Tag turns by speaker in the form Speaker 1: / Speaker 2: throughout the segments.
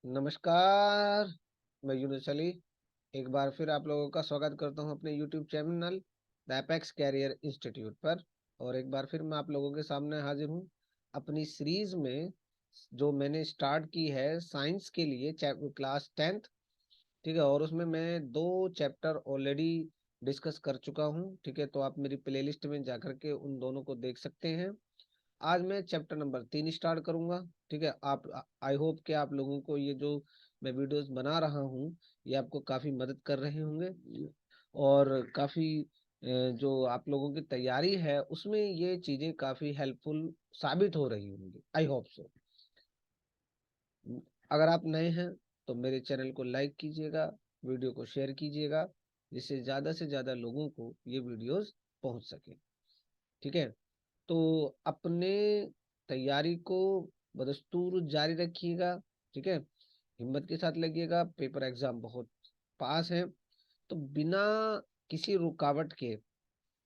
Speaker 1: नमस्कार। मैं यूनुस अली एक बार फिर आप लोगों का स्वागत करता हूं अपने YouTube channel the Apex Career Institute पर। और एक बार फिर मैं आप लोगों के सामने हाजिर हूं अपनी सीरीज में जो मैंने स्टार्ट की है साइंस के लिए क्लास 10th। ठीक है, और उसमें मैं 2 चैप्टर ऑलरेडी डिस्कस कर चुका हूं। ठीक है, तो आप मेरी प्लेलिस्ट में जाकर के उन दोनों को देख सकते हैं। आज मैं चैप्टर नंबर 3 स्टार्ट करूंगा। ठीक है, आप आई होप कि आप लोगों को ये जो मैं वीडियोस बना रहा हूँ ये आपको काफ़ी मदद कर रहे होंगे और काफ़ी जो आप लोगों की तैयारी है उसमें ये चीज़ें काफ़ी हेल्पफुल साबित हो रही होंगी। I hope so. अगर आप नए हैं तो मेरे चैनल को लाइक कीजिएगा, वीडियो को शेयर कीजिएगा, जिससे ज़्यादा से ज़्यादा लोगों को ये वीडियोस पहुंच सके। ठीक है, तो अपने तैयारी को बदस्तूर जारी रखिएगा। ठीक है, हिम्मत के साथ लगिएगा, पेपर एग्जाम बहुत पास है। तो बिना किसी रुकावट के,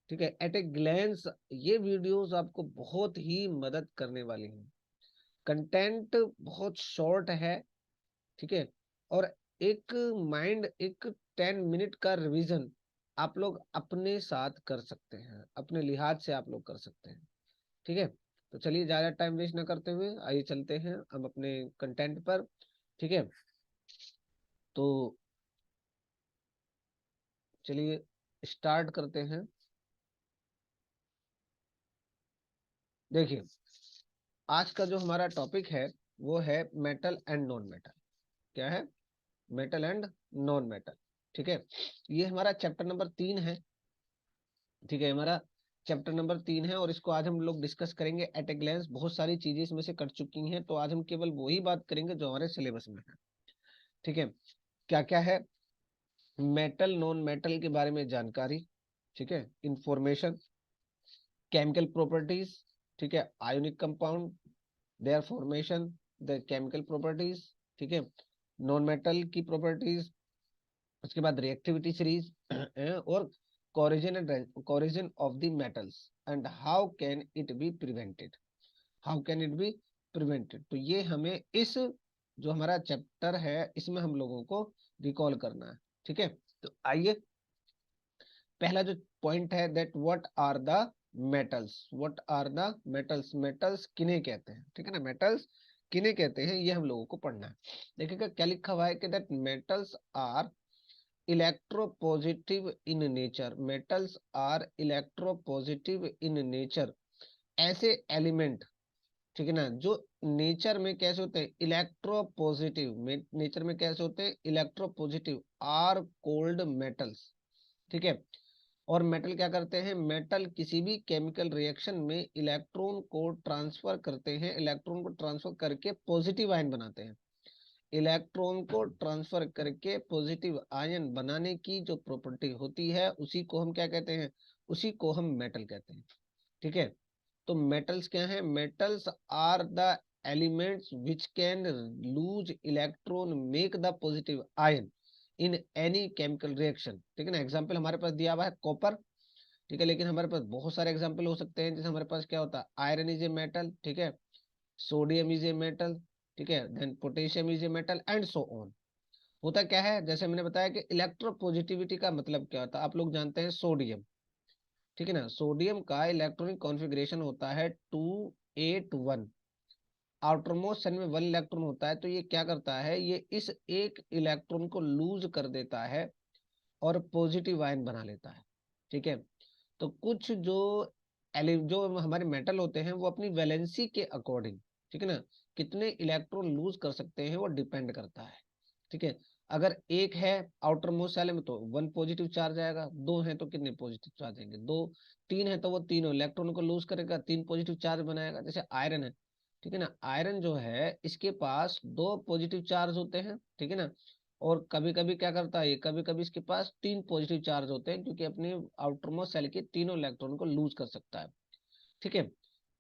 Speaker 1: ठीक है, एट ए ग्लैंस ये वीडियोस आपको बहुत ही मदद करने वाली हैं। कंटेंट बहुत शॉर्ट है। ठीक है, और एक 10 मिनट का रिवीजन आप लोग अपने साथ कर सकते हैं, अपने लिहाज से आप लोग कर सकते हैं। ठीक है, तो चलिए ज्यादा टाइम वेस्ट ना करते हुए आइए चलते हैं अब अपने कंटेंट पर। ठीक है, तो चलिए स्टार्ट करते हैं। देखिए, आज का जो हमारा टॉपिक है वो है मेटल एंड नॉन मेटल। क्या है? Metal and non metal. ठीक है, ये हमारा चैप्टर नंबर 3 है। ठीक है, हमारा चैप्टर नंबर 3 है और इसको आज हम लोग डिस्कस करेंगे एट ए ग्लैंस। बहुत सारी चीजें इसमें से कट चुकी हैं, तो आज हम केवल वही बात करेंगे जो हमारे सिलेबस में है। ठीक है, क्या क्या है मेटल नॉन मेटल के बारे में जानकारी। ठीक है, इंफॉर्मेशन, केमिकल प्रॉपर्टीज। ठीक है, ionic compound, there formation, the chemical properties. ठीक है, नॉन मेटल की प्रॉपर्टीज, उसके बाद रिएक्टिविटी सीरीज और corrosion of the metals and how can it be prevented. How can it be prevented, तो ये हमें इस जो हमारा चैप्टर है इसमें हम लोगों को रिकॉल करना है। ठीक है, तो आइए, पहला जो पॉइंट है that what are the metals. What are the metals, metals किन्हें कहते हैं। ठीक है ना, मेटल्स किन्हें कहते हैं ये हम लोगों को पढ़ना है। देखिएगा क्या लिखा हुआ है कि that metals are electropositive in nature. Metals are electropositive in nature, ऐसे एलिमेंट, ठीक है ना, जो नेचर में कैसे होते हैं इलेक्ट्रोपॉजिटिव, नेचर में कैसे होते हैं इलेक्ट्रोपॉजिटिव, आर कोल्ड मेटल्स। ठीक है, और मेटल क्या करते हैं, मेटल किसी भी केमिकल रिएक्शन में इलेक्ट्रॉन को ट्रांसफर करते हैं, इलेक्ट्रॉन को ट्रांसफर करके पॉजिटिव आयन बनाते हैं। इलेक्ट्रॉन को ट्रांसफर करके पॉजिटिव आयन बनाने की जो प्रॉपर्टी होती है उसी को हम क्या कहते हैं, उसी को हम मेटल कहते हैं। ठीक है, तो मेटल्स क्या है, metals are the elements which can lose electron make the positive ion in any chemical reaction. ठीक है ना, एग्जांपल हमारे पास दिया हुआ है कॉपर। ठीक है, लेकिन हमारे पास बहुत सारे एग्जांपल हो सकते हैं, जैसे हमारे पास क्या होता है आयरन इज ए मेटल। ठीक है, सोडियम इज ए मेटल। ठीक है, then potassium is a metal and so on. होता क्या है, जैसे मैंने बताया कि इलेक्ट्रोपॉजिटिविटी का मतलब क्या होता है, आप लोग जानते हैं सोडियम। ठीक है ना, सोडियम का इलेक्ट्रॉनिक कॉन्फ़िगरेशन होता है 281। आउटर मोस्ट शेल में 1 इलेक्ट्रॉन होता है, तो ये क्या करता है, ये इस एक इलेक्ट्रॉन को लूज कर देता है और पॉजिटिव आयन बना लेता है। ठीक है, तो कुछ जो हमारे मेटल होते हैं वो अपनी वैलेंसी के अकॉर्डिंग, ठीक है ना, कितने इलेक्ट्रॉन लूज कर सकते हैं वो डिपेंड करता है। ठीक है, अगर एक है आउटर मोस्ट शेल में तो 1 पॉजिटिव चार्ज आएगा, दो है तो कितने पॉजिटिव चार्ज आएंगे, दो। तीन है तो वो तीनों इलेक्ट्रॉन को लूज करेगा, 3 पॉजिटिव चार्ज बनाएगा। जैसे आयरन है, ठीक है ना, आयरन जो है इसके पास 2 पॉजिटिव चार्ज होते हैं। ठीक है ना, और कभी कभी क्या करता है, कभी कभी इसके पास 3 पॉजिटिव चार्ज होते हैं, क्योंकि अपने आउटरमोस्ट सेल के तीनों इलेक्ट्रॉन को लूज कर सकता है। ठीक है,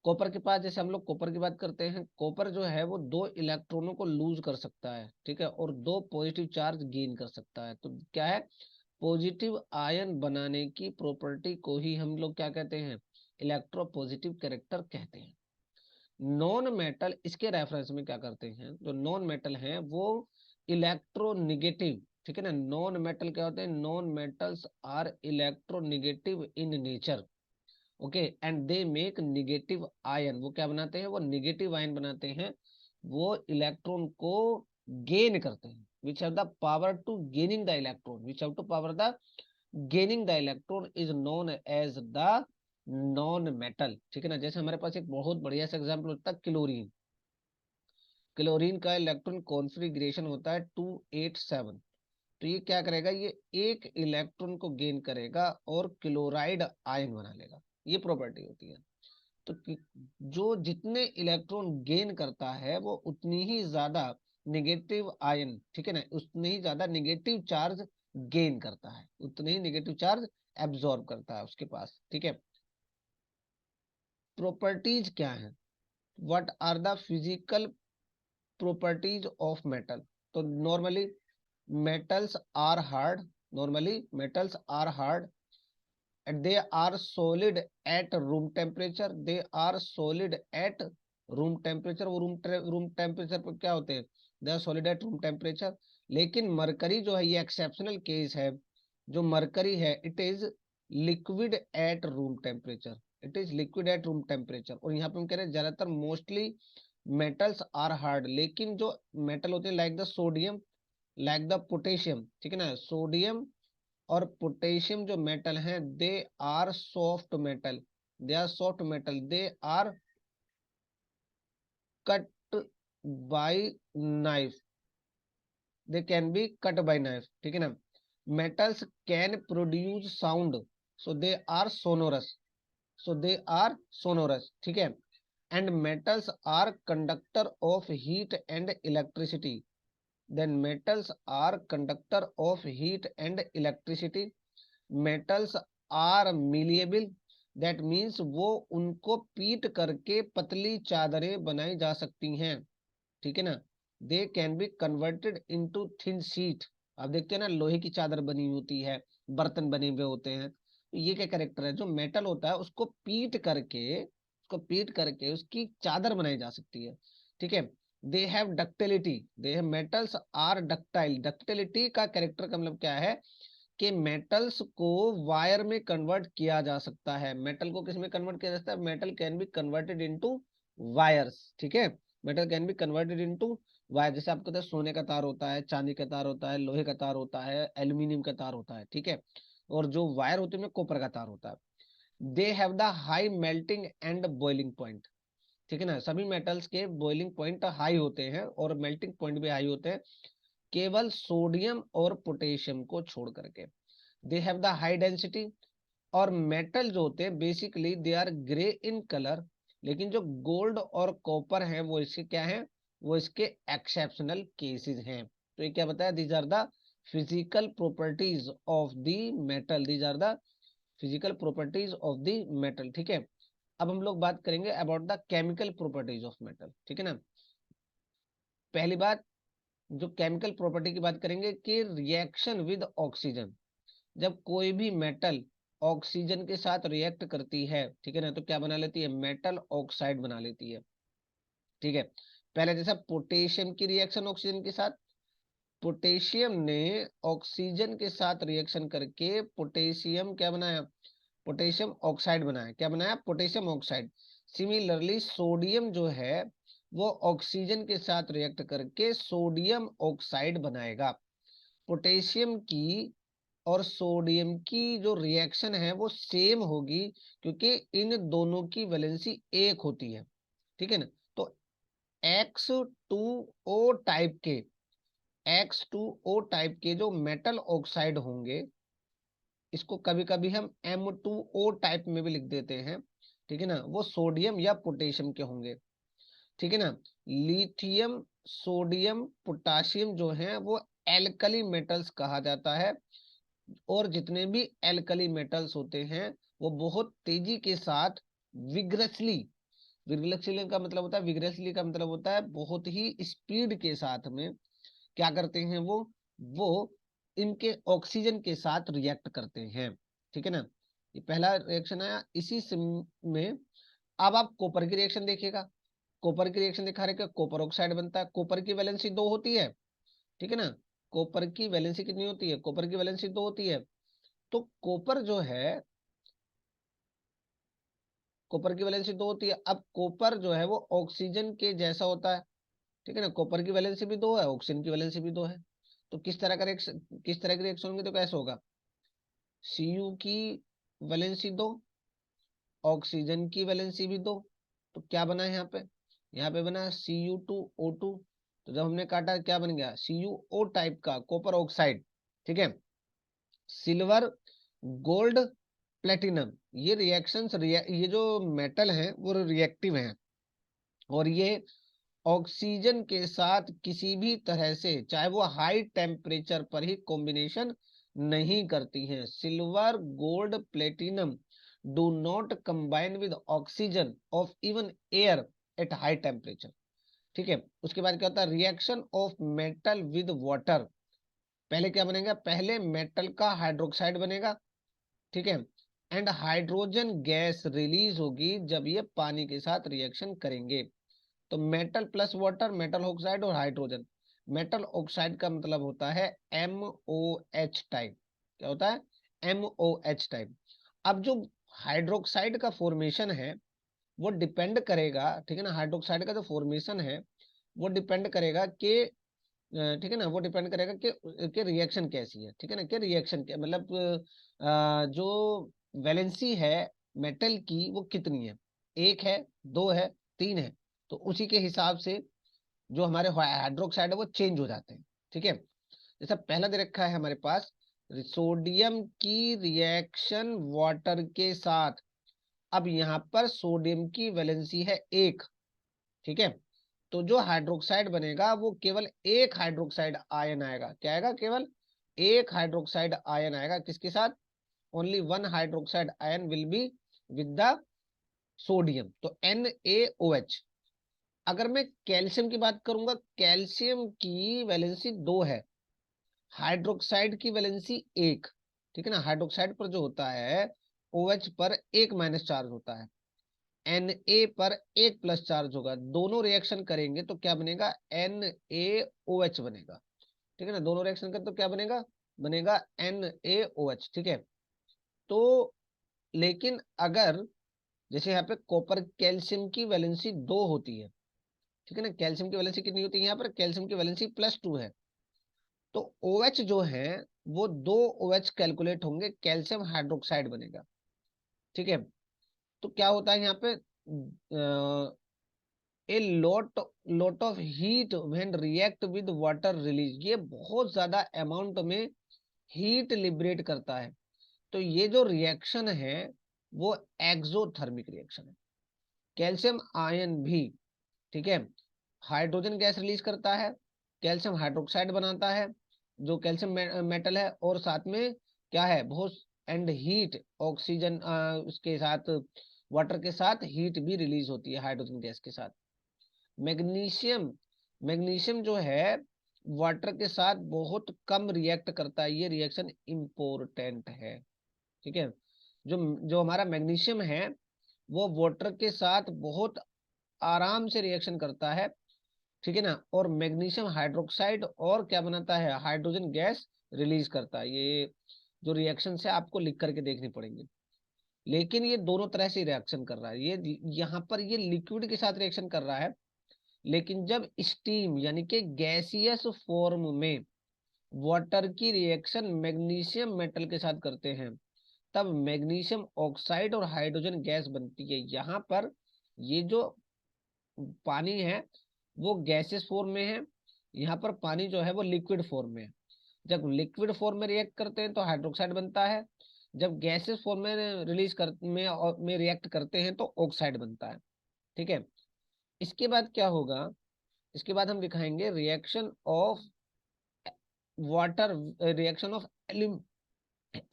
Speaker 1: कॉपर के पास, जैसे हम लोग कॉपर की बात करते हैं, कॉपर जो है वो 2 इलेक्ट्रॉनों को लूज कर सकता है। ठीक है, और 2 पॉजिटिव चार्ज गेन कर सकता है। तो क्या है, पॉजिटिव आयन बनाने की प्रॉपर्टी को ही हम लोग क्या कहते हैं, इलेक्ट्रोपॉजिटिव कैरेक्टर कहते हैं। नॉन मेटल इसके रेफरेंस में क्या करते हैं, जो नॉन मेटल हैं वो इलेक्ट्रोनिगेटिव, ठीक है ना। नॉन मेटल क्या होते हैं, non metals are electronegative in nature, okay, and they make negative ion, वो क्या बनाते हैं, वो निगेटिव आयन बनाते हैं, वो इलेक्ट्रॉन को गेन करते हैं, which have the power to gaining the electron, which have to power the gaining the electron is known as the non metal, ठीक है ना। जैसे हमारे पास एक बहुत बढ़िया सा एग्जाम्पल होता है क्लोरीन। क्लोरीन का इलेक्ट्रॉन कॉन्फ़िगरेशन होता है 287। तो ये क्या करेगा, ये एक इलेक्ट्रॉन को गेन करेगा और क्लोराइड आयन बना लेगा, ये प्रॉपर्टी होती है। तो जो जितने इलेक्ट्रॉन गेन करता है वो उतनी ही ज्यादा निगेटिव आयन, ठीक है ना, उतनी ही ज्यादा निगेटिव चार्ज गेन करता है, उतने ही निगेटिव चार्ज एब्जॉर्ब करता है उसके पास, ठीक है। प्रॉपर्टीज क्या है, what are the physical properties of metal. तो normally metals are hard, normally metals are hard and they are solid at room temperature, they are solid at room temperature, वो room temperature पर क्या होते हैं, they are solid at room temperature। लेकिन mercury जो है ये एक्सेप्शनल केस है, जो मरकरी है it is liquid at room temperature, it is liquid at room temperature. और यहाँ पे हम कह रहे हैं ज्यादातर मोस्टली मेटल्स आर हार्ड, लेकिन जो मेटल होते हैं like the sodium, like the potassium, ठीक है ना, सोडियम और पोटेशियम जो मेटल हैं they are soft metal, they are soft metal, they are cut by knife, they can be cut by knife, ठीक है ना। Metals can produce sound, so they are sonorous, so they are sonorous, ठीक है। And metals are conductor of heat and electricity, then metals are conductor of heat and electricity, metals are malleable, that means वो उनको पीट करके पतली चादरें बनाई जा सकती हैं, ठीक है ना। दे can be converted into thin sheet, आप देखते हैं ना लोहे की चादर बनी होती है, बर्तन बने हुए होते हैं, तो ये क्या करेक्टर है, जो मेटल होता है उसको पीट करके, उसको पीट करके उसकी चादर बनाई जा सकती है, ठीक है। They have ductility, they have metals are ductile, ductility का कैरेक्टर का मतलब क्या है कि मेटल्स को वायर में कन्वर्ट किया जा सकता है, मेटल को किस में कन्वर्ट किया जा सकता है, metal can be converted into wires, ठीक है। Metal can be converted into wire, जैसे आपको पता है सोने का तार होता है, चांदी का तार होता है, लोहे का तार होता है, एल्यूमिनियम का तार होता है, ठीक है। और जो वायर होते हैं कॉपर का तार होता है। They have the high melting and boiling point, ठीक है ना, सभी मेटल्स के बॉइलिंग पॉइंट हाई होते हैं और मेल्टिंग पॉइंट भी हाई होते हैं, केवल सोडियम और पोटेशियम को छोड़ करके। They have the high density, और मेटल जो होते हैं basically they are grey in colour, लेकिन जो गोल्ड और कॉपर है वो इसके क्या है, वो इसके एक्सेप्शनल केसेस हैं। तो ये क्या बताया, these are the physical properties of the metal, these are the physical properties of the metal, ठीक है। अब हम लोग बात करेंगे about the chemical properties of metal, ठीक है ना। पहली बात, जो केमिकल प्रॉपर्टी की बात करेंगे कि रिएक्शन विद ऑक्सीजन, जब कोई भी मेटल ऑक्सीजन के साथ रिएक्ट करती है, ठीक है ना, तो क्या बना लेती है, मेटल ऑक्साइड बना लेती है, ठीक है। पहले जैसा पोटेशियम की रिएक्शन ऑक्सीजन के साथ, पोटेशियम ने ऑक्सीजन के साथ रिएक्शन करके पोटेशियम क्या बनाया, पोटेशियम ऑक्साइड बनाया, क्या बनाया, पोटेशियम ऑक्साइड। सिमिलरली सोडियम जो है वो ऑक्सीजन के साथ रिएक्ट करके सोडियम ऑक्साइड बनाएगा। पोटेशियम की और सोडियम की जो रिएक्शन है वो सेम होगी, क्योंकि इन दोनों की वैलेंसी एक होती है, ठीक है ना। तो X2O टाइप के, X2O टाइप के जो मेटल ऑक्साइड होंगे, इसको कभी कभी हम M2O टाइप में भी लिख देते हैं, ठीक है ना, वो सोडियम या पोटेशियम के होंगे, ठीक है ना। लिथियम, सोडियम, पोटासियम जो है वो एल्कली मेटल्स कहा जाता है, और जितने भी एल्कली मेटल्स होते हैं वो बहुत तेजी के साथ विग्रसली, विग्रसली का मतलब होता है, विग्रसली का मतलब होता है बहुत ही स्पीड के साथ में क्या करते हैं वो इनके ऑक्सीजन के साथ रिएक्ट करते हैं, ठीक है ना। ये पहला रिएक्शन आया, इसी में अब आप कॉपर की रिएक्शन देखिएगा, कॉपर की रिएक्शन दिखा रहे हैं, कॉपर ऑक्साइड बनता है, कॉपर की वैलेंसी 2 होती है, ठीक है ना। कॉपर की वैलेंसी कितनी होती है, कॉपर की वैलेंसी 2 होती है। तो कॉपर जो है, कॉपर की वैलेंसी 2 होती है। अब कॉपर जो है वो ऑक्सीजन के जैसा होता है, ठीक है ना। कॉपर की वैलेंसी भी 2 है, ऑक्सीजन की वैलेंसी भी 2 है। तो किस तरह का रिएक्शन, किस तरह के रिएक्शन होंगे, तो कैसे होगा, Cu की वैलेंसी 2, ऑक्सीजन की वैलेंसी भी 2। तो क्या बना है यहाँ पे बना Cu2O2। तो जब हमने काटा क्या बन गया, CuO टाइप का कॉपर ऑक्साइड, ठीक है। सिल्वर, गोल्ड, प्लेटिनम, ये रिएक्शंस, ये जो मेटल हैं वो रिएक्टिव हैं, और ये ऑक्सीजन के साथ किसी भी तरह से, चाहे वो हाई टेम्परेचर पर ही, कॉम्बिनेशन नहीं करती हैं। Silver, gold, platinum do not combine with oxygen of even air at high temperature, ठीक है। उसके बाद क्या होता है, reaction of metal with water. पहले क्या बनेगा, पहले मेटल का हाइड्रोक्साइड बनेगा, ठीक है। एंड हाइड्रोजन गैस रिलीज होगी जब ये पानी के साथ रिएक्शन करेंगे। तो metal plus water, metal oxide और हाइड्रोजन। मेटल ऑक्साइड का मतलब होता है MOH टाइप। क्या होता है, MOH टाइप। अब जो हाइड्रोक्साइड का फॉर्मेशन है वो डिपेंड करेगा, ठीक है ना, हाइड्रोक्साइड का जो फॉर्मेशन है वो डिपेंड करेगा कि ठीक है ना, वो डिपेंड करेगा कि रिएक्शन कैसी है, ठीक है ना, कि रिएक्शन क्या मतलब जो वैलेंसी है मेटल की वो कितनी है, 1 है, 2 है, 3 है। तो उसी के हिसाब से जो हमारे हाइड्रोक्साइड है वो चेंज हो जाते हैं, ठीक है। जैसा पहला दे रखा है हमारे पास, सोडियम की रिएक्शन वाटर के साथ। अब यहाँ पर सोडियम की वैलेंसी है 1, ठीक है। तो जो हाइड्रोक्साइड बनेगा वो केवल एक हाइड्रोक्साइड आयन आएगा। क्या आएगा, केवल एक हाइड्रोक्साइड आयन आएगा, किसके साथ, only one hydroxide ion will be with the sodium, तो NaOH। अगर मैं कैल्शियम की बात करूंगा, कैल्शियम की वैलेंसी 2 है, हाइड्रोक्साइड की वैलेंसी 1, ठीक है ना। हाइड्रोक्साइड पर जो होता है OH पर 1 माइनस चार्ज होता है, Na पर 1 प्लस चार्ज होगा, दोनों रिएक्शन करेंगे तो क्या बनेगा, NaOH बनेगा, ठीक है ना। दोनों रिएक्शन कर तो क्या बनेगा, बनेगा NaOH, ठीक है। तो लेकिन अगर जैसे यहाँ पे कॉपर कैल्शियम की वैलेंसी 2 होती है, ठीक है ना, कैल्शियम की वैलेंसी कितनी होती है, यहाँ पर कैल्शियम की वैलेंसी +2 है। तो OH जो है वो 2 OH कैलकुलेट होंगे, कैल्शियम हाइड्रोक्साइड बनेगा, ठीक है। तो क्या होता है यहाँ पे, a lot of heat when react with water release, ये बहुत ज्यादा अमाउंट में हीट लिबरेट करता है। तो ये जो रिएक्शन है वो एक्सोथर्मिक रिएक्शन है। कैल्शियम आयन भी, ठीक है, हाइड्रोजन गैस रिलीज करता है, कैल्शियम हाइड्रोक्साइड बनाता है जो कैल्शियम मेटल है, और साथ में क्या है, बहुत एंड हीट, ऑक्सीजन उसके साथ, वाटर के साथ हीट भी रिलीज होती है हाइड्रोजन गैस के साथ। मैग्नीशियम, मैग्नीशियम जो है वाटर के साथ बहुत कम रिएक्ट करता है, ये रिएक्शन इंपॉर्टेंट है, ठीक है। जो जो हमारा मैग्नीशियम है वो वाटर के साथ बहुत आराम से रिएक्शन करता है, ठीक है ना। और मैग्नीशियम हाइड्रोक्साइड और क्या बनाता है, हाइड्रोजन गैस रिलीज करता है। ये जो रिएक्शन है आपको लिख करके देखनी पड़ेंगे। लेकिन ये दोनों तरह से रिएक्शन कर रहा है, ये यहाँ पर ये लिक्विड के साथ रिएक्शन कर रहा है, लेकिन जब स्टीम यानी कि गैसियस फॉर्म में वाटर की रिएक्शन मैग्नीशियम मेटल के साथ करते हैं, तब मैग्नीशियम ऑक्साइड और हाइड्रोजन गैस बनती है। यहाँ पर ये जो पानी है वो गैसियस फॉर्म में है, यहाँ पर पानी जो है वो लिक्विड फॉर्म में है। जब लिक्विड फॉर्म में रिएक्ट करते हैं तो हाइड्रोक्साइड बनता है, जब गैसियस फॉर्म में रिलीज कर में रिएक्ट करते हैं तो ऑक्साइड बनता है, ठीक है। इसके बाद क्या होगा, इसके बाद हम दिखाएंगे reaction of water, reaction of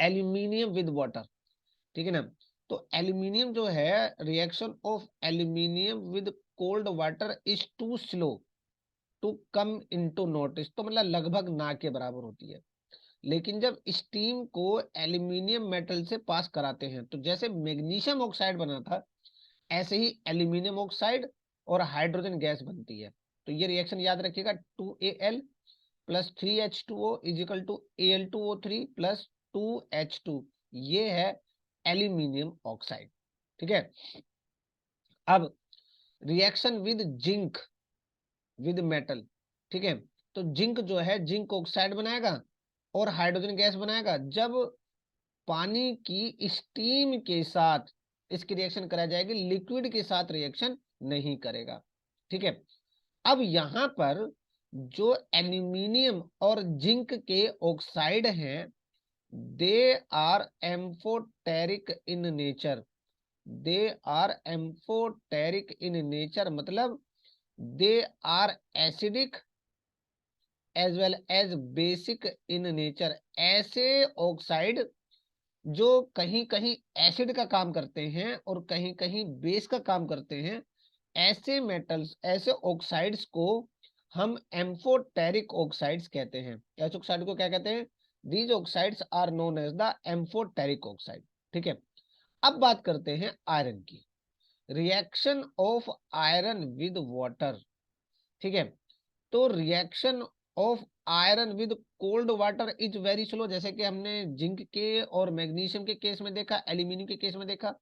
Speaker 1: aluminium with water, ठीक है ना। तो एल्यूमिनियम जो है, reaction of aluminium with cold water is too slow to come into notice, तो मतलब लगभग ना के बराबर होती है। लेकिन जब स्टीम को एल्यूमिनियम मेटल से पास कराते हैं, तो जैसे मैग्नीशियम ऑक्साइड बना था, ऐसे ही एल्यूमिनियम ऑक्साइड और हाइड्रोजन गैस बनती है। तो ये रिएक्शन याद रखिएगा, 2Al plus 3H2O is equal to Al2O3 plus 2H2, ये है एल्यूमिनियम ऑक्साइड। ठीक है। अब reaction with zinc with metal, ठीक है, तो जिंक जो है जिंक ऑक्साइड बनाएगा और हाइड्रोजन गैस बनाएगा। जब पानी की स्टीम के साथ इसकी रिएक्शन करा जाएगी, लिक्विड के साथ रिएक्शन नहीं करेगा। ठीक है। अब यहां पर जो एल्यूमिनियम और जिंक के ऑक्साइड हैं, they are amphoteric in nature, they are amphoteric in nature, मतलब they are acidic as well as basic in nature. ऐसे ऑक्साइड जो कहीं कहीं एसिड का काम करते हैं और कहीं कहीं बेस का काम करते हैं, ऐसे मेटल्स, ऐसे ऑक्साइड्स को हम एम्फोटेरिक ऑक्साइड्स कहते हैं। ऐसे ऑक्साइड को क्या कहते हैं? These oxides are known as the amphoteric oxide. ठीक है। अब बात करते हैं आयरन की। Reaction of iron with water, ठीक है, तो reaction of iron with cold water is very slow, जैसे कि हमने जिंक के और मैग्नीशियम के केस में देखा, एल्यूमिनियम के केस में देखा।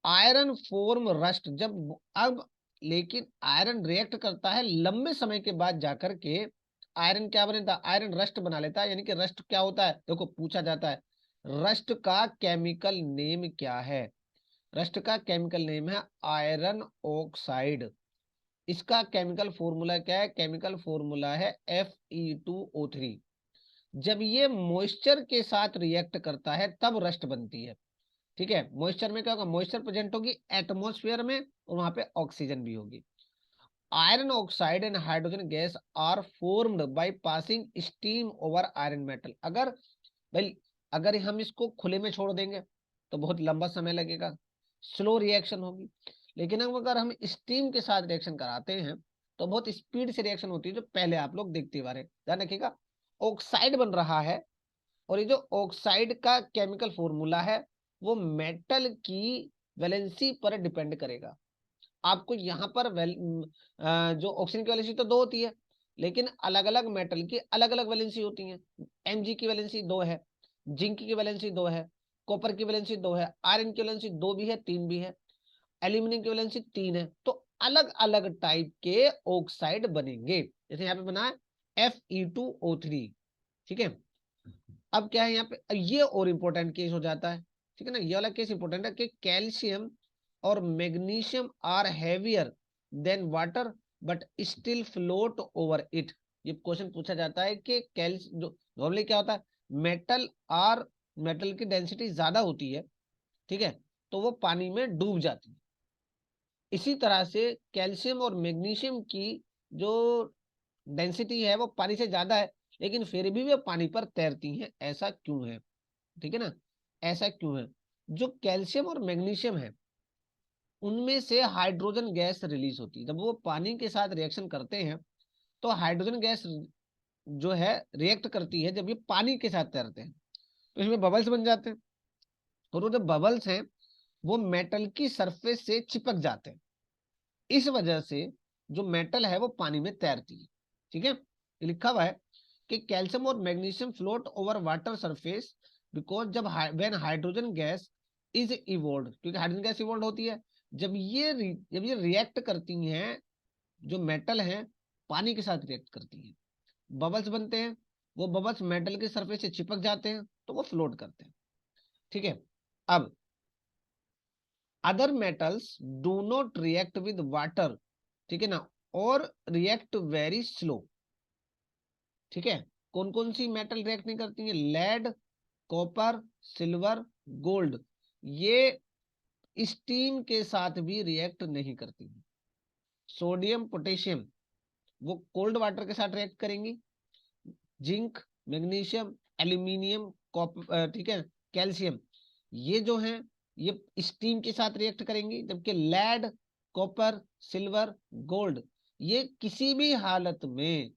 Speaker 1: आयरन फॉर्म रस्ट, जब अब लेकिन आयरन रिएक्ट करता है लंबे समय के बाद जाकर के आयरन क्या बनता? आयरन रस्ट बना लेता है। यानी कि रस्ट क्या होता है? देखो पूछा जाता है रस्ट का केमिकल नेम क्या है। रस्ट का केमिकल नेम है आयरन ऑक्साइड। इसका केमिकल फॉर्मूला क्या है? केमिकल फॉर्मूला है Fe2O3। जब ये मॉइस्चर के साथ रिएक्ट करता है तब रस्ट बनती है। ठीक है। मॉइस्चर में क्या होगा? मॉइस्चर प्रेजेंट होगी एटमॉस्फेयर में और वहां पे ऑक्सीजन भी होगी। Iron oxide and hydrogen gas are formed by passing steam over iron metal. अगर भाई अगर हम इसको खुले में छोड़ देंगे तो बहुत लंबा समय लगेगा, स्लो रिएक्शन होगी। लेकिन अगर हम स्टीम के साथ रिएक्शन कराते हैं तो बहुत स्पीड से रिएक्शन होती है, जो पहले आप लोग देखते हुए आ रहे हैं। ध्यान रखिएगा, ऑक्साइड बन रहा है और ये जो ऑक्साइड का केमिकल फॉर्मूला है वो मेटल की वैलेंसी पर डिपेंड करेगा। आपको यहाँ पर जो ऑक्सीजन की वैलेंसी तो दो होती है, लेकिन अलग अलग मेटल की अलग अलग वैलेंसी होती है। Mg की वैलेंसी दो है, जिंक की वैलेंसी दो है, कॉपर की वैलेंसी दो है, आयरन की वैलेंसी दो भी है, तीन भी है, एल्यूमिनियम की वैलेंसी तीन है। तो अलग अलग टाइप के ऑक्साइड बनेंगे। जैसे यहाँ पे बना है Fe2O3। ठीक है। अब क्या है यहाँ पे, ये और इंपॉर्टेंट केस हो जाता है। ठीक है ना, ये वाला केस इंपॉर्टेंट है कि कैल्शियम और magnesium are heavier than water but still float over it. ये क्वेश्चन पूछा जाता है कि कैल्शियम जो नॉर्मली क्या होता है, मेटल आर मेटल की डेंसिटी ज्यादा होती है, ठीक है, तो वो पानी में डूब जाती है। इसी तरह से कैल्शियम और मैग्नीशियम की जो डेंसिटी है वो पानी से ज्यादा है, लेकिन फिर भी वे पानी पर तैरती हैं। ऐसा क्यों है? ठीक है ना, ऐसा क्यों है? जो कैल्शियम और मैग्नीशियम है उनमें से हाइड्रोजन गैस रिलीज होती है। जब वो पानी के साथ रिएक्शन करते हैं तो हाइड्रोजन गैस जो है रिएक्ट करती है जब ये पानी के साथ तैरते हैं, तो इसमें बबल्स बन जाते हैं। और वो जो बबल्स हैं वो मेटल की सरफेस से चिपक जाते हैं। इस वजह से जो मेटल है वो पानी में तैरती है। ठीक है। ये लिखा हुआ है कि कैल्शियम और magnesium float over water surface because जब when hydrogen gas is evolve, क्योंकि हाइड्रोजन गैस इवोल्व होती है जब ये रिएक्ट करती हैं, जो मेटल हैं पानी के साथ रिएक्ट करती हैं, बबल्स बनते हैं। वो बबल्स मेटल के सरफेस से चिपक जाते हैं तो वो फ्लोट करते हैं। ठीक है। अब other metals do not react with water, ठीक है ना, और रिएक्ट वेरी स्लो। ठीक है। कौन कौन सी मेटल रिएक्ट नहीं करती है? लेड, कॉपर, सिल्वर, गोल्ड, ये स्टीम के साथ भी रिएक्ट नहीं करती है। सोडियम, पोटेशियम वो कोल्ड वाटर के साथ रिएक्ट करेंगी। जिंक, मैग्नीशियम, एल्यूमिनियम, कॉपर, ठीक है, कैल्शियम, ये जो है ये स्टीम के साथ रिएक्ट करेंगी। जबकि लेड, कॉपर, सिल्वर, गोल्ड ये किसी भी हालत में,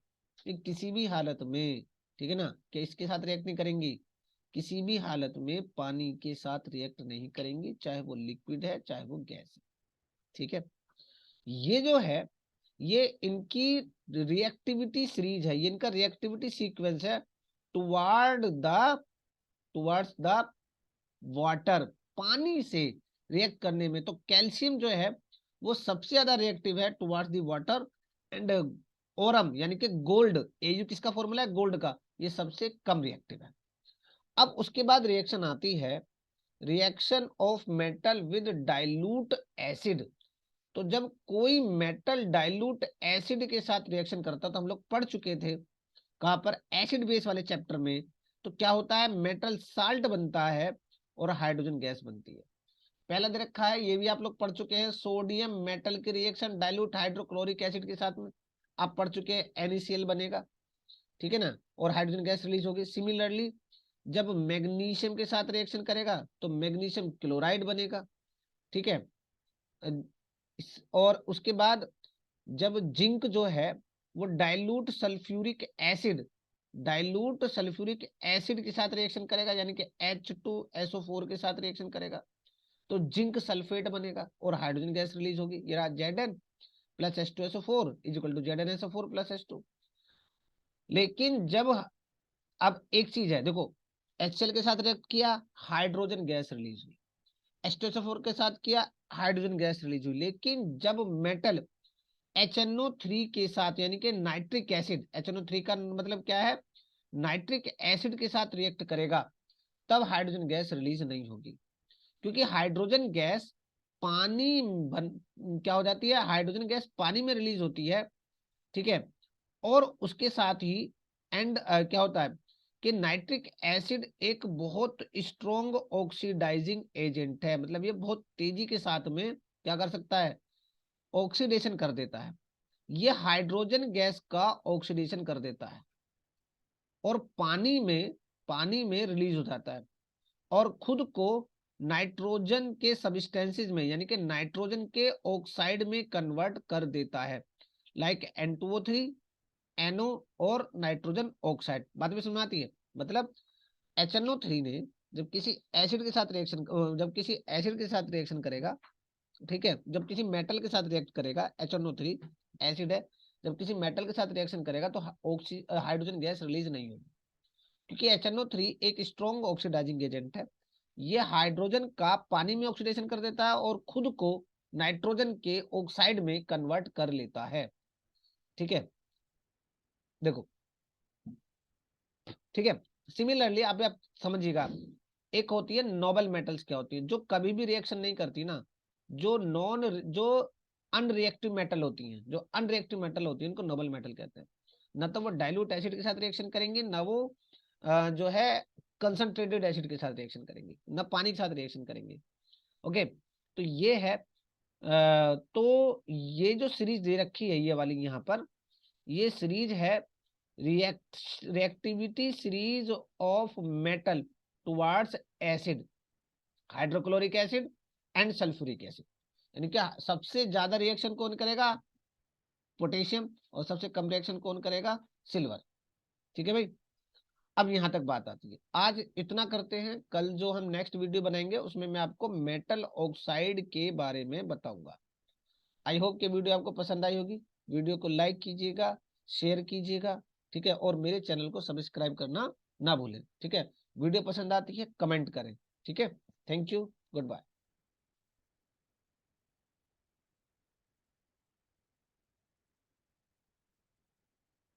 Speaker 1: ये किसी भी हालत में, ठीक है ना, कि इसके साथ रिएक्ट नहीं करेंगी। किसी भी हालत में पानी के साथ रिएक्ट नहीं करेंगी, चाहे वो लिक्विड है चाहे वो गैस है। ठीक है। ये जो है ये इनकी रिएक्टिविटी सीरीज है, ये इनका रिएक्टिविटी सीक्वेंस है टुवर्ड्स द वाटर, पानी से रिएक्ट करने में। तो कैल्शियम जो है वो सबसे ज्यादा रिएक्टिव है towards the water, and Oram यानी कि गोल्ड, एयू किसका फॉर्मूला है, गोल्ड का, ये सबसे कम रिएक्टिव है। अब उसके बाद रिएक्शन आती है reaction of metal with dilute acid. तो जब कोई मेटल डाइल्यूट एसिड के साथ रिएक्शन करता, तो हम लोग पढ़ चुके थे कहां पर, एसिड बेस वाले चैप्टर में। तो क्या होता है, मेटल साल्ट बनता है और हाइड्रोजन गैस बनती है। पहला दे रखा है, ये भी आप लोग पढ़ चुके हैं, सोडियम मेटल की रिएक्शन डाइल्यूट हाइड्रोक्लोरिक एसिड के साथ में, आप पढ़ चुके हैं, NaCl बनेगा, ठीक है ना, और हाइड्रोजन गैस रिलीज होगी। सिमिलरली जब मैग्नीशियम के साथ रिएक्शन करेगा तो मैग्नीशियम क्लोराइड बनेगा, ठीक है। और उसके बाद जब जिंक जो है वो डाइल्यूट सल्फ्यूरिक एसिड के साथ रिएक्शन करेगा, यानी कि H2SO4 के साथ रिएक्शन करेगा, तो जिंक सल्फेट बनेगा और हाइड्रोजन गैस रिलीज होगी। ये रहा Zn plus H2SO4 is equal to ZnSO4 plus H2। लेकिन जब, अब एक चीज है देखो, HCl के साथ रिएक्ट किया, हाइड्रोजन गैस रिलीज हुई, H2SO4 के साथ किया, हाइड्रोजन गैस रिलीज हुई। लेकिन जब मेटल HNO3 के साथ, यानी कि नाइट्रिक एसिड, HNO3 का मतलब क्या है, नाइट्रिक एसिड के साथ रिएक्ट करेगा, तब हाइड्रोजन गैस रिलीज नहीं होगी, क्योंकि हाइड्रोजन गैस पानी बन, क्या हो जाती है, हाइड्रोजन गैस पानी में रिलीज होती है, ठीक है। और उसके साथ ही क्या होता है कि नाइट्रिक एसिड एक बहुत स्ट्रॉन्ग ऑक्सीडाइजिंग एजेंट है, मतलब ये बहुत तेजी के साथ में क्या कर सकता है, ऑक्सीडेशन कर देता है। ये हाइड्रोजन गैस का ऑक्सीडेशन कर देता है और पानी में रिलीज हो जाता है, और खुद को नाइट्रोजन के सब्सटेंसेस में, यानी कि नाइट्रोजन के ऑक्साइड में कन्वर्ट कर देता है, लाइक N2O3, NO और नाइट्रोजन ऑक्साइड। बात में समझ में आती है, मतलब HNO3 ने जब किसी एसिड के साथ रिएक्शन करेगा, ठीक है, जब किसी मेटल के साथ रिएक्ट करेगा, HNO3 एसिड है, जब किसी मेटल के साथ रिएक्शन करेगा तो हाइड्रोजन गैस रिलीज नहीं होगी, क्योंकि HNO3 एक स्ट्रॉन्ग ऑक्सीडाइजिंग एजेंट है। ये हाइड्रोजन का पानी में ऑक्सीडेशन कर देता है और खुद को नाइट्रोजन के ऑक्साइड में कन्वर्ट कर लेता है, ठीक है, देखो, ठीक है। सिमिलरली आप समझिएगा, एक होती है नोबल मेटल्स, क्या होती है, जो कभी भी रिएक्शन नहीं करती ना, जो अनरिएक्टिव मेटल होती हैं, जो अनरिएक्टिव मेटल होती है उनको नोबल मेटल कहते हैं। ना तो वो डाइल्यूट एसिड के साथ रिएक्शन करेंगे, ना वो जो है कंसंट्रेटेड एसिड के साथ रिएक्शन करेंगे, ना पानी के साथ रिएक्शन करेंगे। ओके, तो ये है तो ये जो सीरीज दे रखी है ये वाली यहाँ पर, ये सीरीज है reactivity series of metal towards acid, hydrochloric acid and sulphuric acid. यानी क्या, सबसे ज्यादा रिएक्शन कौन करेगा, पोटेशियम, और सबसे कम रिएक्शन कौन करेगा, सिल्वर, ठीक है भाई। अब यहां तक बात आती है, आज इतना करते हैं, कल जो हम नेक्स्ट वीडियो बनाएंगे उसमें मैं आपको मेटल ऑक्साइड के बारे में बताऊंगा। आई होप कि वीडियो आपको पसंद आई होगी। वीडियो को लाइक कीजिएगा, शेयर कीजिएगा, ठीक है, और मेरे चैनल को सब्सक्राइब करना ना भूलें, ठीक है। वीडियो पसंद आती है कमेंट करें, ठीक है। Thank you, good bye.